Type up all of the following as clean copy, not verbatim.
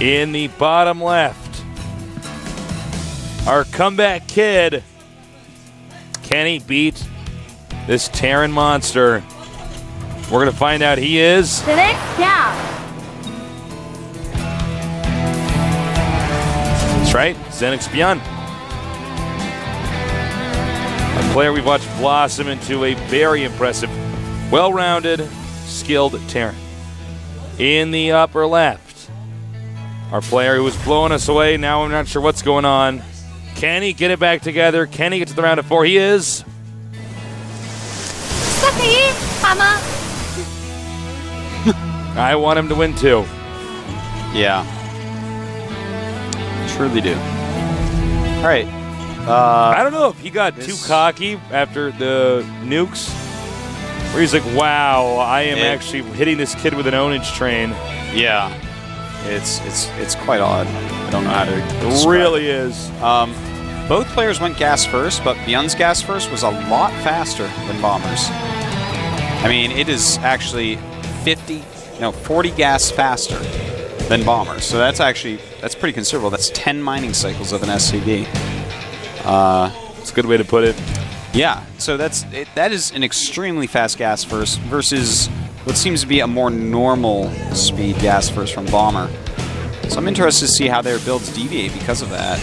In the bottom left, our comeback kid. Can he beat this Terran monster? We're going to find out he is. The next down. That's right, Zenix Byun. A player we've watched blossom into a very impressive, well-rounded, skilled Terran. In the upper left, our player who was blowing us away. Now I'm not sure what's going on. Can he get it back together? Can he get to the round of 4? He is. I want him to win too. Yeah. Truly do. All right. I don't know if he got too cocky after the nukes, where he's like, wow, I am actually hitting this kid with an ownage train. Yeah. It's quite odd. I don't know how to describe it. Really is. Both players went gas first, but Byun's gas first was a lot faster than Bomber's. I mean, it is actually 40 gas faster than Bomber's. So that's pretty considerable. That's 10 mining cycles of an SCV. It's a good way to put it. Yeah, so that is an extremely fast gas first versus what seems to be a more normal speed gas first from Bomber. So I'm interested to see how their builds deviate because of that.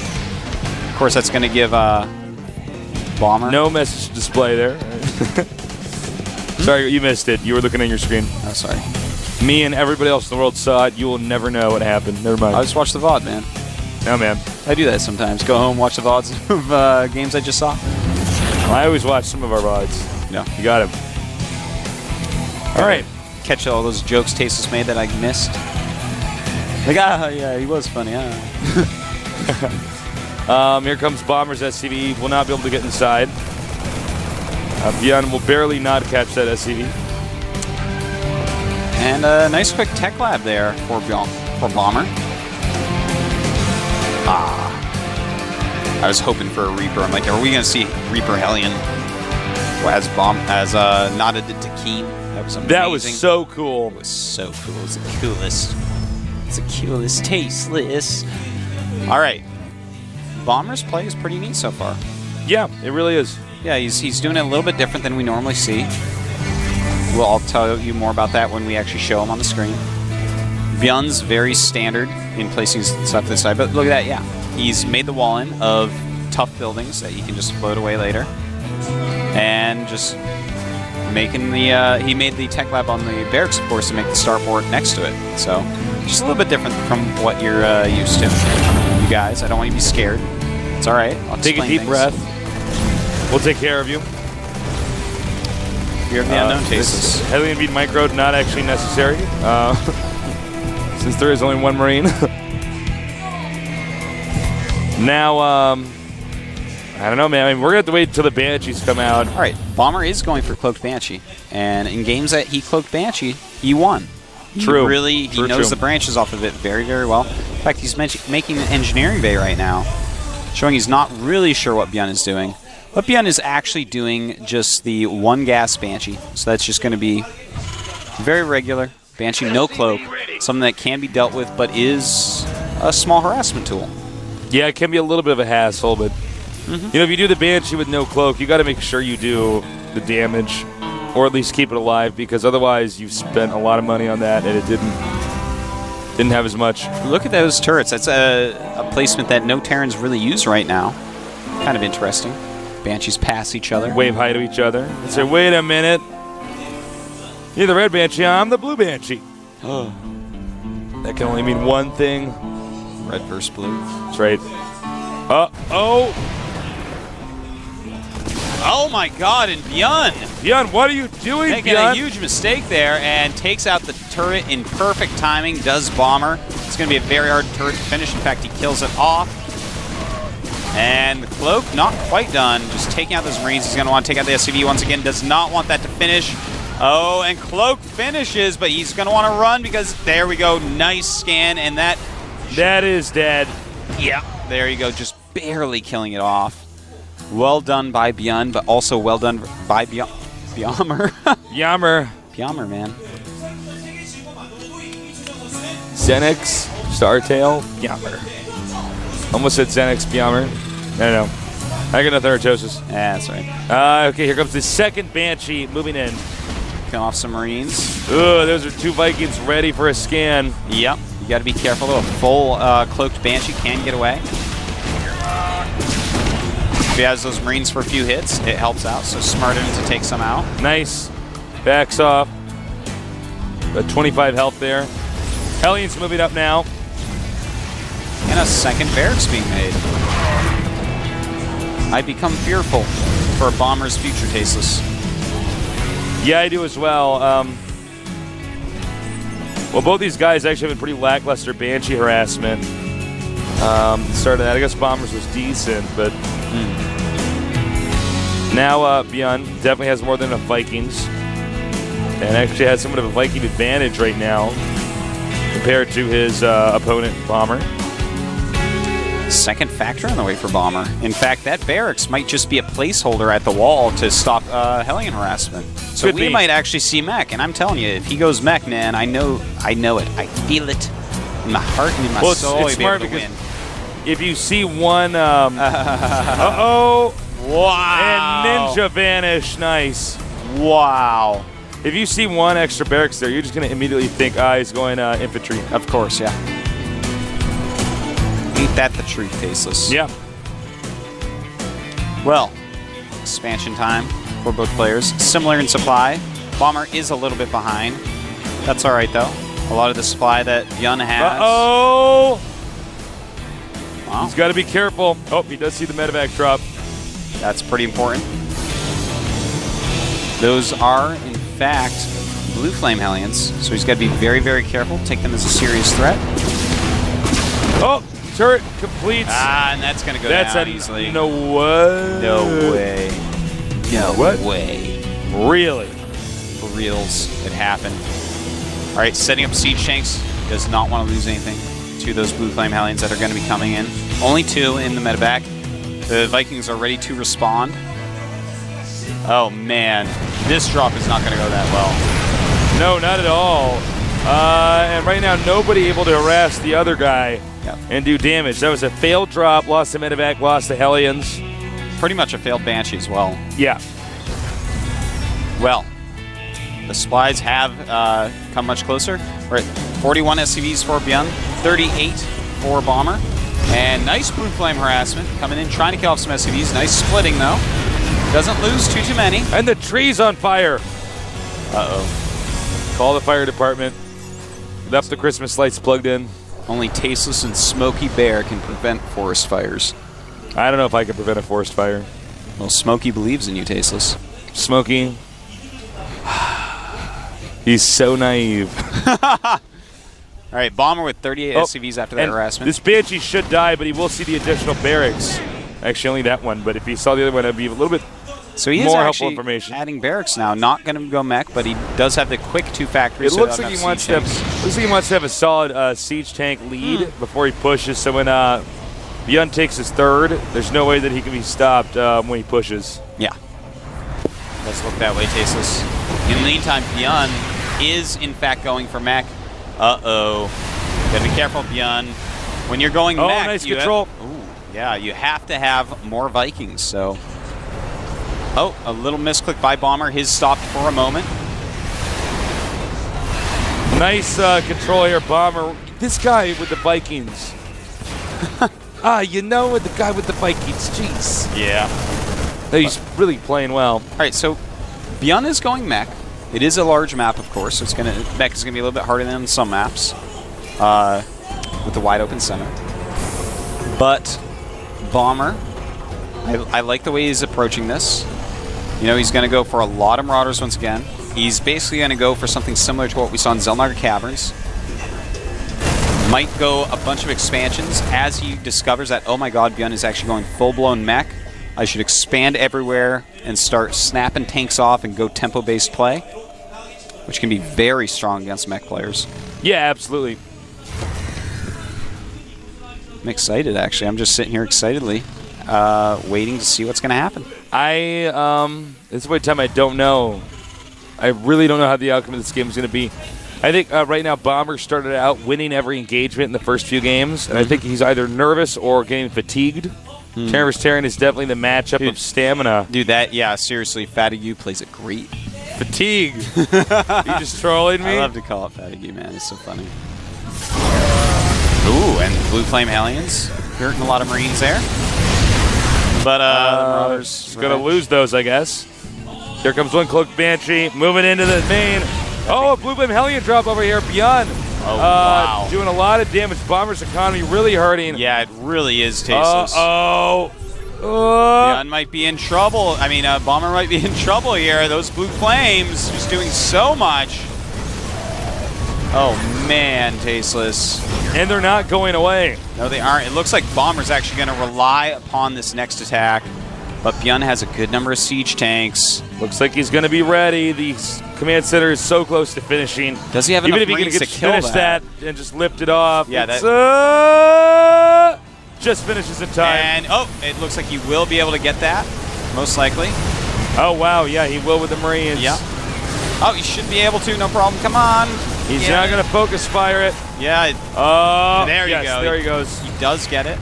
Of course, that's going to give Bomber... No message display there. Sorry, you missed it. You were looking at your screen. Oh, sorry. Me and everybody else in the world saw it. You will never know what happened. Never mind. I just watched the VOD, man. No, man. I do that sometimes. Go home, watch the VODs of games I just saw. Well, I always watch some of our VODs. No. You got him. All right. Catch all those jokes Tasteless made that I missed. Like, yeah, he was funny, Here comes Bomber's SCV. Will not be able to get inside. Byun will barely not catch that SCV. And a nice quick tech lab there for Bomber. I was hoping for a Reaper. I'm like, are we going to see Reaper Hellion as nodded to Keen? That was amazing. That was so cool. It was so cool. It was the coolest. It's the coolest, Tasteless. All right. Bomber's play is pretty neat so far. Yeah, it really is. Yeah, he's doing it a little bit different than we normally see. I'll tell you more about that when we actually show him on the screen. Byun's very standard in placing stuff this side, but look at that, yeah. He's made the wall in of tough buildings that he can just float away later. And just making the, he made the tech lab on the barracks, of course, to make the starport next to it. So, just a little bit different from what you're used to. You guys, I don't want you to be scared. It's alright. Take a deep breath. We'll take care of you. Fear of the unknown, Tasteless. Hellion beat micro not actually necessary, since there is only one Marine. Now, I don't know, man. I mean, we're going to have to wait until the Banshees come out. All right, Bomber is going for Cloaked Banshee. And in games that he Cloaked Banshee, he won. True. He knows the branches off of it very, very well. In fact, he's making an engineering bay right now, showing he's not really sure what Byun is doing. But Byun is actually doing just the one gas Banshee. So that's just going to be very regular. Banshee, no cloak. Something that can be dealt with, but is a small harassment tool. Yeah, it can be a little bit of a hassle, but you know, if you do the Banshee with no cloak, you got to make sure you do the damage, or at least keep it alive, because otherwise you've spent a lot of money on that and it didn't have as much. Look at those turrets. That's a placement that no Terrans really use right now. Kind of interesting. Banshees pass each other. Wave hi to each other. And say, wait a minute. You're the red Banshee, I'm the blue Banshee. That can only mean one thing. Red versus blue. That's right. Uh-oh. Oh my god, and Byun! Byun, what are you doing, Making Byun? a huge mistake there and takes out the turret in perfect timing, does Bomber. It's going to be a very hard turret to finish. In fact, he kills it off. And the cloak, not quite done. Just taking out those Marines. He's going to want to take out the SCV once again. Does not want that to finish. Oh, and cloak finishes, but he's going to want to run because there we go. Nice scan, and that is dead. Yeah, there you go. Just barely killing it off. Well done by Byun, but also well done by Byummer. Yammer. Byummer, man. Zenix Startail Byammer. Almost said Xanax Byammer. No. I got nothing Artosis. Yeah, that's right. Okay, here comes the second Banshee moving in. Come off some Marines. Ooh, those are 2 Vikings ready for a scan. Yep. You got to be careful, though. A full cloaked Banshee can get away. If he has those Marines for a few hits, it helps out, so smart of him to take some out. Nice. Backs off. Got 25 health there. Hellions moving up now. And a second barracks being made. I become fearful for Bomber's future, Tasteless. Yeah, I do as well. Well, both these guys actually have been pretty lackluster Banshee harassment. Started that. I guess Bombers was decent, but now Byun definitely has more than enough Vikings, and actually has somewhat of a Viking advantage right now compared to his opponent, Bomber. Second factor on the way for Bomber. In fact, that barracks might just be a placeholder at the wall to stop Hellion harassment. So we might actually see mech, and I'm telling you, if he goes mech, man, I know it. I feel it in my heart and in my soul. It's smart because if you see one, uh-oh, wow, and Ninja vanish, nice. Wow. If you see one extra barracks there, you're just going to immediately think, he's going infantry. Of course, yeah. Ain't that the truth, Tasteless? Yeah. Well, expansion time for both players. Similar in supply. Bomber is a little bit behind. That's all right, though. A lot of the supply that Byun has. Uh-oh! Wow. He's got to be careful. Oh, he does see the medevac drop. That's pretty important. Those are, in fact, Blue Flame Hellions, so he's got to be very, very careful. Take them as a serious threat. Oh! Turret completes. And that's going to go down easily. No way. No way. No what? way. Really? For reals, it happened. All right, setting up siege tanks. Does not want to lose anything to those Blue Flame Hellions that are going to be coming in. Only 2 in the medevac. The Vikings are ready to respond. Oh, man. This drop is not going to go that well. No, not at all. And right now, nobody able to harass the other guy. Yep. And do damage. That was a failed drop, lost the medevac, lost the Hellions. Pretty much a failed Banshee as well. Yeah. Well, the supplies have come much closer. We're at 41 SCVs for Byun, 38 for Bomber. And nice Blue Flame harassment coming in, trying to kill off some SCVs. Nice splitting, though. Doesn't lose too many. And the tree's on fire. Uh-oh. Call the fire department. Left the Christmas lights plugged in. Only Tasteless and Smokey Bear can prevent forest fires. I don't know if I can prevent a forest fire. Well, Smokey believes in you, Tasteless. Smokey. He's so naive. All right, Bomber with 38 SCVs after that harassment. This Banshee should die, but he will see the additional barracks. Actually, only that one, but if he saw the other one, it would be a little bit more helpful information. Adding barracks now. Not going to go mech, but he does have the quick 2 factories. It looks like he wants to have a solid siege tank lead before he pushes. So when Byun takes his 3rd, there's no way that he can be stopped when he pushes. Yeah. Let's look that way, Tasteless. In the meantime, Byun is, in fact, going for mech. Uh-oh. Gotta be careful, Byun. When you're going mech, nice control. Yeah, you have to have more Vikings, so... Oh, a little misclick by Bomber. His stopped for a moment. Nice control here, Bomber. This guy with the Vikings. With the guy with the Vikings. Jeez. Yeah. He's really playing well. All right, so Byun is going mech. It is a large map, of course, so mech is going to be a little bit harder than some maps with the wide open center. But Bomber, I like the way he's approaching this. You know, he's going to go for a lot of Marauders once again. He's basically going to go for something similar to what we saw in Zelnaga Caverns. Might go a bunch of expansions as he discovers that, oh my god, Byun is actually going full-blown mech. I should expand everywhere and start snapping tanks off and go tempo-based play, which can be very strong against mech players. Yeah, absolutely. I'm excited, actually. I'm just sitting here excitedly, waiting to see what's going to happen. This is one time I don't know. I really don't know how the outcome of this game is going to be. I think right now Bomber started out winning every engagement in the first few games, and I think he's either nervous or getting fatigued. Terran vs. Terran is definitely the matchup of stamina. Dude, yeah, seriously, Fatigue plays it great. Fatigue. You just trolling me? I love to call it Fatigue, man. It's so funny. Ooh, and Blue Flame Hellions. Hurting a lot of Marines there. But Marauders going to lose those, I guess. Here comes one Cloaked Banshee, moving into the main. Oh, a Blue Flame Hellion drop over here. Byun. Oh, wow. Doing a lot of damage. Bomber's economy really hurting. Yeah, it really is tasteless. Uh-oh. Byun might be in trouble. I mean, Bomber might be in trouble here. Those Blue Flames just doing so much. Oh, man, tasteless. And they're not going away. No, they aren't. It looks like Bomber's actually going to rely upon this next attack. But Byun has a good number of siege tanks. Looks like he's going to be ready. The command center is so close to finishing. Does he have enough Marines to kill finish that and just lift it off? Yeah, just finishes in time. And, oh, it looks like he will be able to get that, most likely. Oh, wow, yeah, he will with the Marines. Yeah. Oh, he should be able to, no problem. Come on. He's not going to focus fire it. Yeah. Oh, there you go. There he goes. He does get it.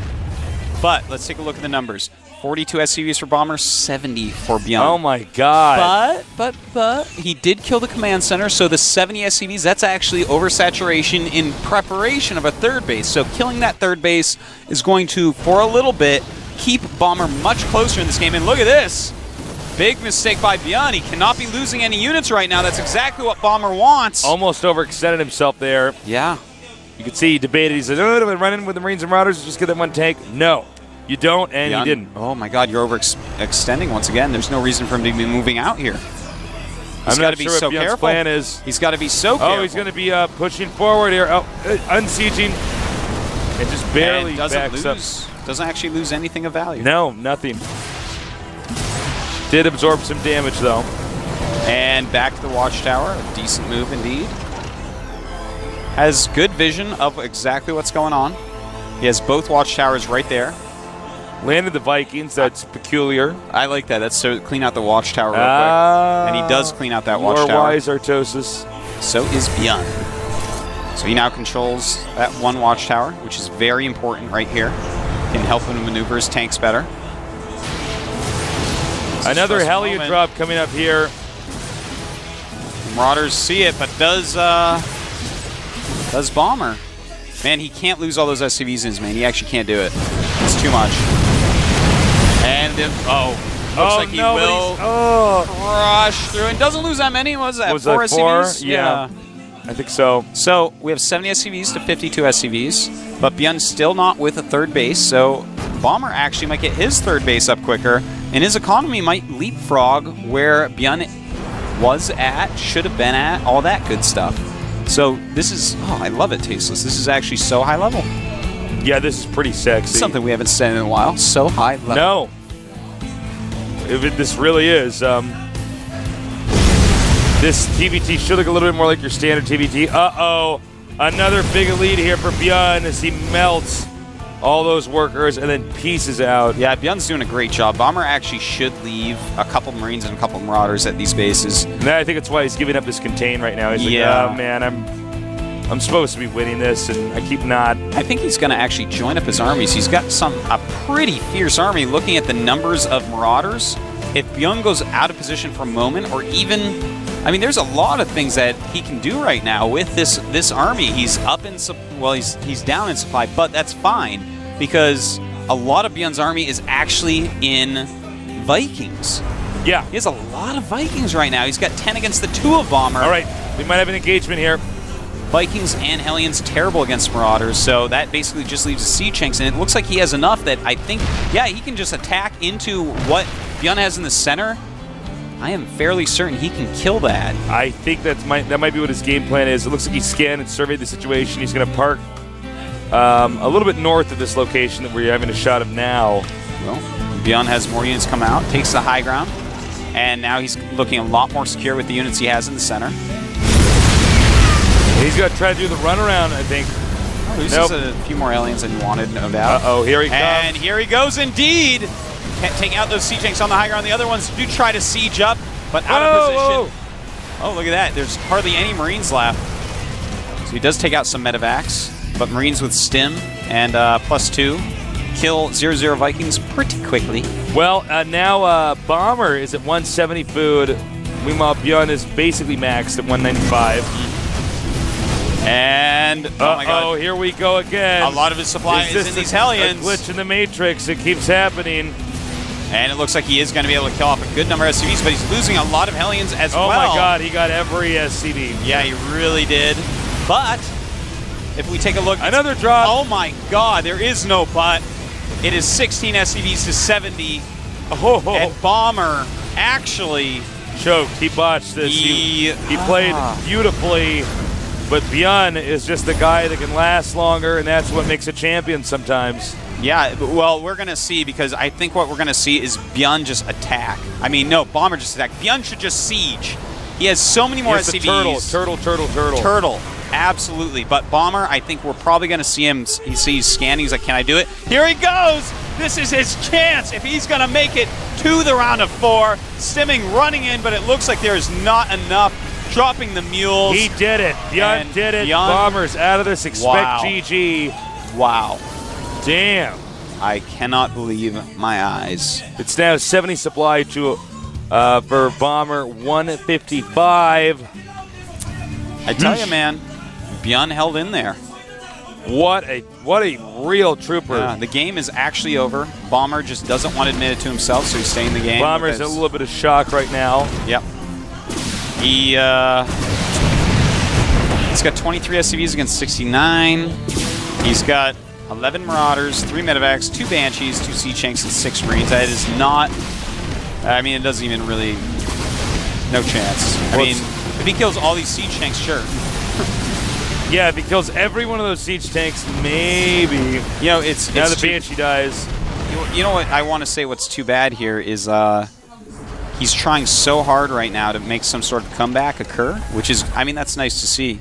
But let's take a look at the numbers. 42 SCVs for Bomber, 70 for Byun. Oh my god. But he did kill the command center, so the 70 SCVs, that's actually oversaturation in preparation of a third base. So killing that third base is going to, for a little bit, keep Bomber much closer in this game. And look at this. Big mistake by Byun. He cannot be losing any units right now. That's exactly what Bomber wants. Almost overextended himself there. Yeah. You can see he debated. He said, oh, do I run in with the Marines and Marauders? Just get that one tank. No. You don't, and Byun, you didn't. Oh my god, you're overextending once again. There's no reason for him to be moving out here. I'm not sure what Byun's plan is. He's got to be so careful. Oh, he's going to be pushing forward here. Oh, unsieging. And just barely backs up. Doesn't actually lose anything of value. No, nothing. Did absorb some damage, though. And back to the Watchtower. A decent move indeed. Has good vision of exactly what's going on. He has both Watchtowers right there. Landed the Vikings. That's peculiar. I like that. That's so clean out the Watchtower real quick. And he does clean out that Watchtower. More wise, Artosis. So is Byun. So he now controls that one Watchtower, which is very important right here. Can help him maneuver his tanks better. Another Hellion drop coming up here. Marauders see it, but does Bomber. Man, he can't lose all those SCVs in his main. He actually can't do it. It's too much. And looks like he will crush through. And doesn't lose that many. What was that? Four SCVs? Yeah. I think so. So we have 70 SCVs to 52 SCVs, but Byun's still not with a third base, so Bomber actually might get his third base up quicker, and his economy might leapfrog where Byun was at, should have been at, all that good stuff. So this is, I love it, Tasteless. This is actually so high level. Yeah, this is pretty sexy. Something we haven't said in a while. So high level. No. This really is. This TVT should look a little bit more like your standard TVT. Uh-oh. Another big lead here for Byun as he melts all those workers and then pieces out. Yeah, Byun's doing a great job. Bomber actually should leave a couple Marines and a couple Marauders at these bases. And I think that's why he's giving up this contain right now. He's like, oh, man, I'm supposed to be winning this, and I keep not. I think he's going to actually join up his armies. He's got a pretty fierce army. Looking at the numbers of Marauders, if Byun goes out of position for a moment, or even, I mean, there's a lot of things that he can do right now with this army. He's up in, well, he's down in supply, but that's fine because a lot of Byun's army is actually in Vikings. Yeah, he has a lot of Vikings right now. He's got 10 against the 2 of Bomber. All right, we might have an engagement here. Vikings and Hellions terrible against Marauders, so that basically just leaves the siege tanks, and it looks like he has enough that I think, yeah, he can just attack into what Byun has in the center. I am fairly certain he can kill that. I think that might be what his game plan is. It looks like he scanned and surveyed the situation. He's going to park a little bit north of this location that we're having a shot of now. Well, Byun has more units come out, takes the high ground, and now he's looking a lot more secure with the units he has in the center. He's going to try to do the runaround, I think. Loses a few more aliens than he wanted, no doubt. Uh-oh, here he comes. And here he goes indeed. Can't take out those siege tanks on the high ground. The other ones do try to siege up, but out of position. Oh, look at that. There's hardly any Marines left. So he does take out some medevacs, but Marines with stim and +2 kill 0-0 Vikings pretty quickly. Well, now Bomber is at 170 food. Meanwhile, Byun is basically maxed at 195. And, oh my god. Here we go again. A lot of his supply is in these Hellions. A glitch in the Matrix. It keeps happening. And it looks like he is going to be able to kill off a good number of SCVs, but he's losing a lot of Hellions as well. Oh my god, he got every SCV. Yeah, he really did. But, if we take a look. Another drop. Oh my god, there is no but. It is 16 SCVs to 70. Oh. And Bomber actually choked. He botched this. He played beautifully, but Byun is just the guy that can last longer, and that's what makes a champion sometimes. Yeah, well, we're going to see, because I think what we're going to see is Byun just attack. I mean, no, Bomber just attack. Byun should just siege. He has so many more SCVs. Turtle. Absolutely. But Bomber, I think we're probably going to see him. He sees scanning. He's like, can I do it? Here he goes. This is his chance. If he's going to make it to the round of 4, Stimming running in, but it looks like there's not enough. Dropping the mules. He did it. Byun did it. Bomber's out of this. Expect GG. Wow. Damn. I cannot believe my eyes. It's now 70 supply to for Bomber, 155. I tell you, man, Byun held in there. What a real trooper. Yeah, the game is actually over. Bomber just doesn't want to admit it to himself, so he's staying in the game. Bomber's in a little bit of shock right now. Yep. He's got 23 SCVs against 69. He's got 11 Marauders, 3 Medevacs, 2 Banshees, 2 Siege Tanks, and 6 Marines. That is not... I mean, it doesn't even really... No chance. I mean, if he kills all these Siege Tanks, sure. Yeah, if he kills every one of those Siege Tanks, maybe. You know, it's now the Banshee dies. You know what I want to say what's too bad here is he's trying so hard right now to make some sort of comeback occur, which is, I mean, that's nice to see.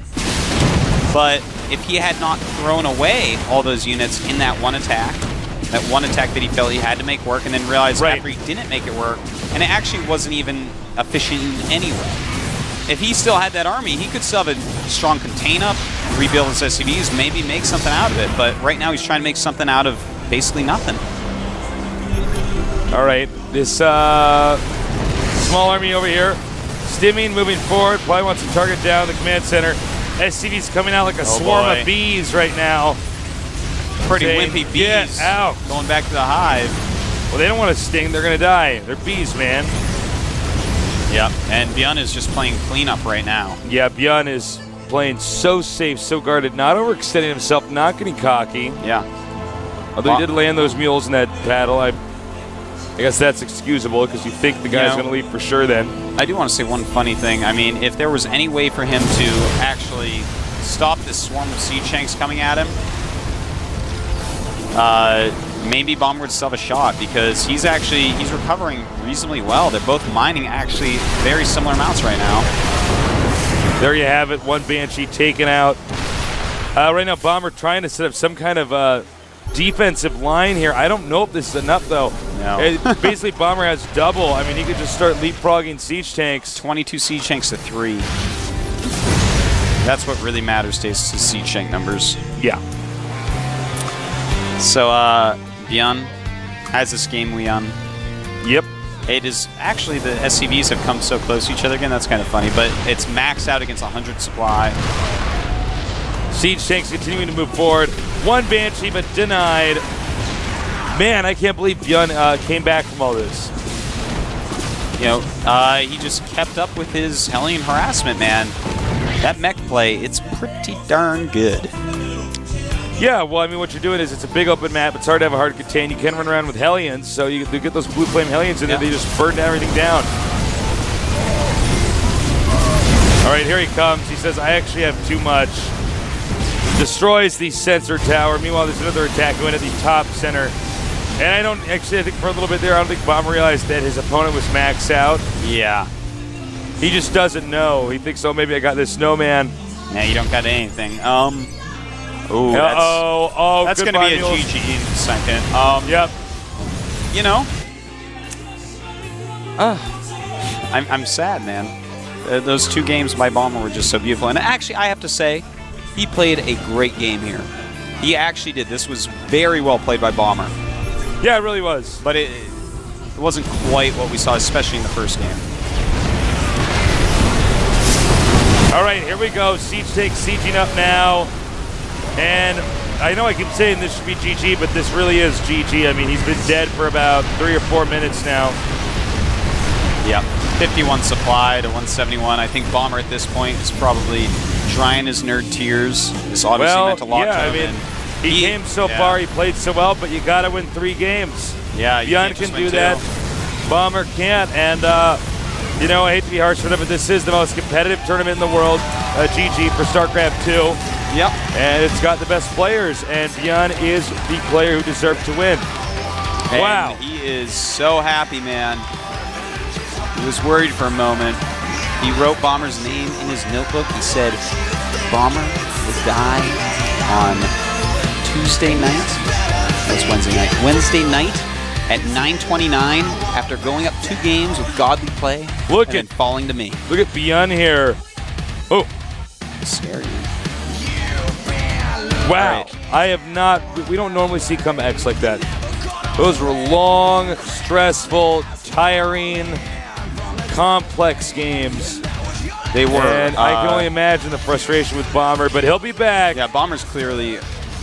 But if he had not thrown away all those units in that one attack that he felt he had to make work, and then realized after he didn't make it work, and it actually wasn't even efficient in any way. If he still had that army, he could still have a strong contain up, rebuild his SCVs, maybe make something out of it. But right now he's trying to make something out of basically nothing. All right, this small army over here, stimming, moving forward, probably wants to target down the command center. SCV's coming out like a swarm of bees right now. Pretty wimpy bees. Get out. Going back to the hive. Well, they don't want to sting. They're going to die. They're bees, man. Yep, and Byun is just playing cleanup right now. Yeah, Byun is playing so safe, so guarded, not overextending himself, not getting cocky. Yeah. Although he did land those mules in that battle, I guess that's excusable because you think the guy's going to leave for sure then. I do want to say one funny thing. I mean, if there was any way for him to actually stop this swarm of Siege Tanks coming at him, maybe Bomber would still have a shot, because he's recovering reasonably well. They're both mining actually very similar amounts right now. There you have it, one Banshee taken out. Right now, Bomber trying to set up some kind of defensive line here. I don't know if this is enough, though. No. Basically, Bomber has double. I mean, he could just start leapfrogging Siege Tanks. 22 Siege Tanks to 3. That's what really matters to his Siege Tank numbers. Yeah. So, Byun has this game we on. Yep. It is actually, the SCVs have come so close to each other again. That's kind of funny, but it's maxed out against 100 supply. Siege Tanks continuing to move forward. One Banshee, but denied. Man, I can't believe Byun came back from all this. You know, he just kept up with his Hellion harassment, man. That mech play, it's pretty darn good. Yeah, well, I mean, what you're doing is it's a big open map. It's hard to have a hard contain. You can run around with Hellions, so you get those blue flame Hellions in there. They just burn everything down. All right, here he comes. He says, I actually have too much. Destroys the sensor tower. Meanwhile, there's another attack going at the top center. And I think for a little bit there, I don't think Bomber realized that his opponent was maxed out. Yeah. He just doesn't know. He thinks, oh, maybe I got this snowman. Yeah, you don't got anything. Ooh, that's going to be a GG in a second. Yep. You know, I'm sad, man. Those 2 games by Bomber were just so beautiful. And actually, I have to say, He played a great game here. He actually did. This was very well played by Bomber. Yeah, it really was. But it wasn't quite what we saw, especially in the first game. All right, here we go. Siege takes sieging up now. And I know I keep saying this should be GG, but this really is GG. I mean, he's been dead for about 3 or 4 minutes now. Yep. 51 supply to 171. I think Bomber at this point is probably drying his nerd tears. This obviously meant a lot to him. He came so far, he played so well, but you got to win 3 games. Yeah, Byun can do that. Bomber can't. And, you know, I hate to be harsh with him, but this is the most competitive tournament in the world, GG for Starcraft 2. Yep. And it's got the best players, and Byun is the player who deserved to win. And wow. He is so happy, man. He was worried for a moment. He wrote Bomber's name in his notebook. He said, Bomber will die on Tuesday night. That's Wednesday night. Wednesday night at 9:29 after going up 2 games with godly play and falling to me. Look at Byun here. Oh. Scary. Wow. Right. I have not, we don't normally see comebacks like that. Those were long, stressful, tiring, complex games. They were. And I can only imagine the frustration with Bomber, but he'll be back. Yeah, Bomber's clearly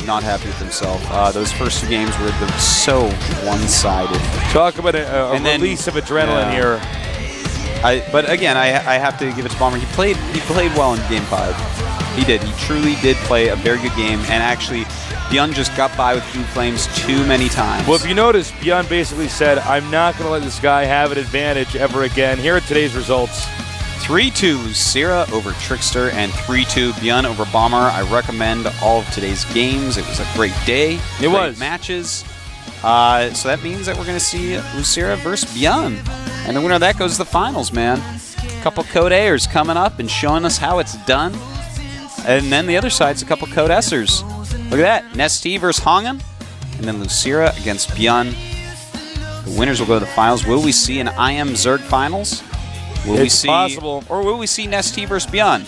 not happy with himself. Those first 2 games were so one-sided. Talk about a release of adrenaline here. But again, I have to give it to Bomber. He played well in Game 5. He did. He truly did play a very good game. And actually, Byun just got by with Blue Flames too many times. Well, if you notice, Byun basically said, I'm not going to let this guy have an advantage ever again. Here are today's results. 3-2 Lucira over Trickster and 3-2 Byun over Bomber. I recommend all of today's games. It was a great day. It was. Matches. So that means that we're going to see Lucira versus Byun. And the winner of that goes to the finals, man. A couple Code A'ers coming up and showing us how it's done. And then the other side's a couple Code S'ers. Look at that. Nesty versus Hongan. And then Lucira against Byun. The winners will go to the finals. Will we see an IM Zerg finals? Will we see, possible. Or will we see Nesty versus Byun?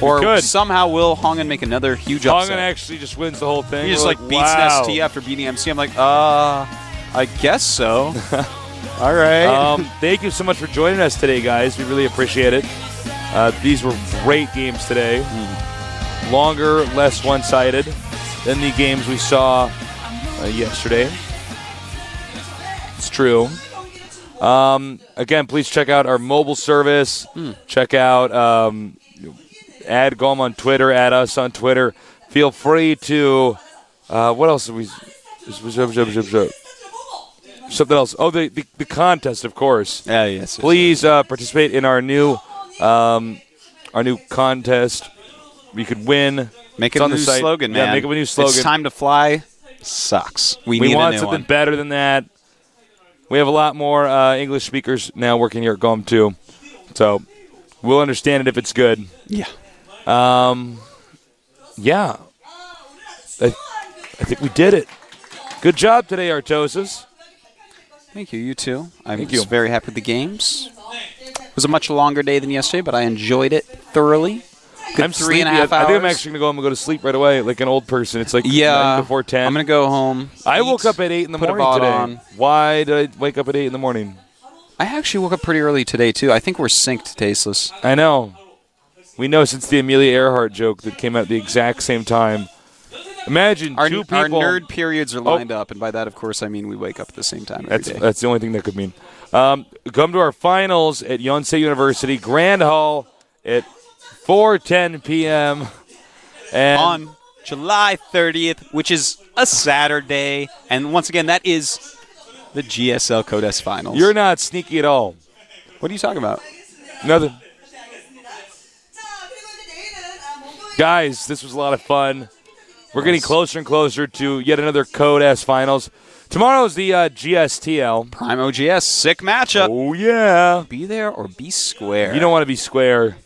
Or somehow will Hongan make another huge upset? Hongan actually just wins the whole thing. He just beats Nesty after beating MC. I'm like, I guess so. All right. Thank you so much for joining us today, guys. We really appreciate it. These were great games today. Longer, less one-sided than the games we saw yesterday. It's true. Again, please check out our mobile service. Check out, add GOM on Twitter, add us on Twitter. Feel free to, what else did we, something else. Oh, the contest, of course. Yeah, yes. Please participate in our new contest. We could win. Make it a new slogan, man. Yeah, make it a new slogan. It's time to fly. Sucks. We need want a new something one. better than that. We have a lot more English speakers now working here at GOM too, so we'll understand it if it's good. Yeah. Yeah. I think we did it. Good job today, Artosis. Thank you. You too. I'm just very happy with the games. It was a much longer day than yesterday, but I enjoyed it thoroughly. Good I'm 3.5 hours. I think I'm actually going to go sleep right away, like an old person. It's like 9 before 10. I'm going to go home. I woke up at 8 in the morning today. On. Why did I wake up at 8 in the morning? I actually woke up pretty early today, too. I think we're synced, Tasteless. I know. We know since the Amelia Earhart joke that came out at the exact same time. Imagine two people. Our nerd periods are lined up, and by that, of course, I mean we wake up at the same time every day. That's the only thing that could mean. Come to our finals at Yonsei University, Grand Hall at 4:10 p.m. And on July 30th, which is a Saturday. And once again, that is the GSL Code S Finals. You're not sneaky at all. What are you talking about? Nothing. Guys, this was a lot of fun. We're getting closer and closer to yet another Code S Finals. Tomorrow's the GSTL. Prime OGS. Sick matchup. Oh, yeah. Be there or be square. You don't want to be square.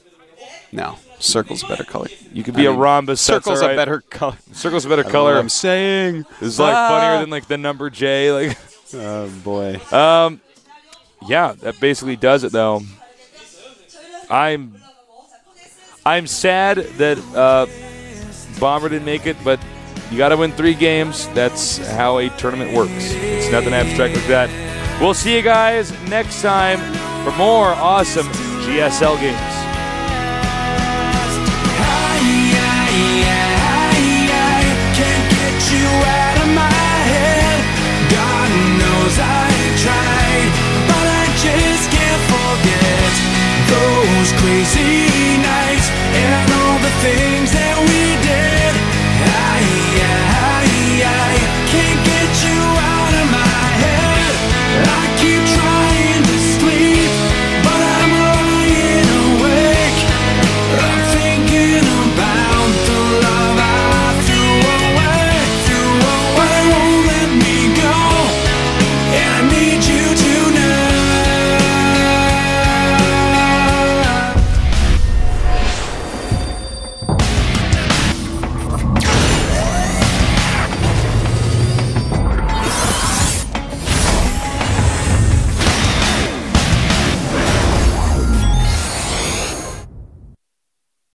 No. Circle's a better color. You could be a rhombus. Circle's a better color. Circle's a better color. What I'm saying. It's like funnier than like the number J. Like. Oh, boy. Yeah, that basically does it, though. I'm sad that Bomber didn't make it, but you got to win 3 games. That's how a tournament works. It's nothing abstract like that. We'll see you guys next time for more awesome GSL games.